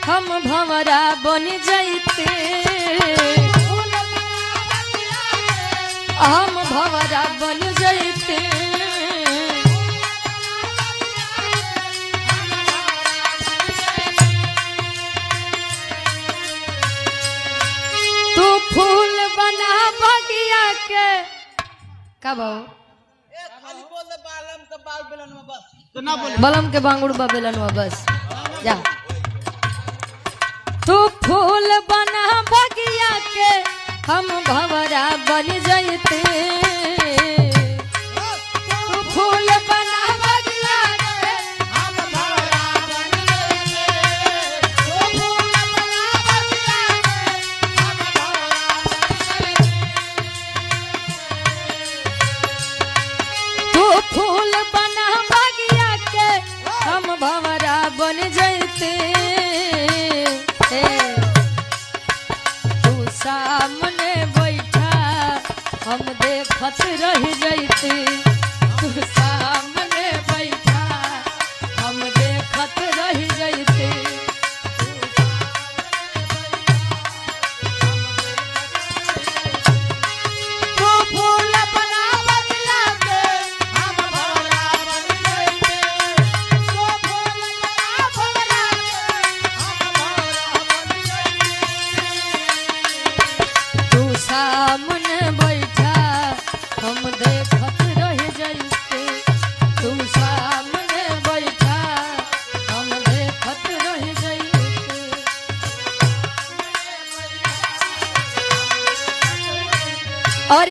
हम भंवरा बन जाते हम भंवरा बन जाते तू फूल बना बगिया के कब बलम के बांगुड़ बेलन बस जा तू फूल बना बगिया के हम भंवरा बन जाते तू फूल बना बगिया के हम भंवरा बन जाते तू फूल बना बगिया के हम भंवरा बन जाते तू सामने बैठा हम देखत रह जाते।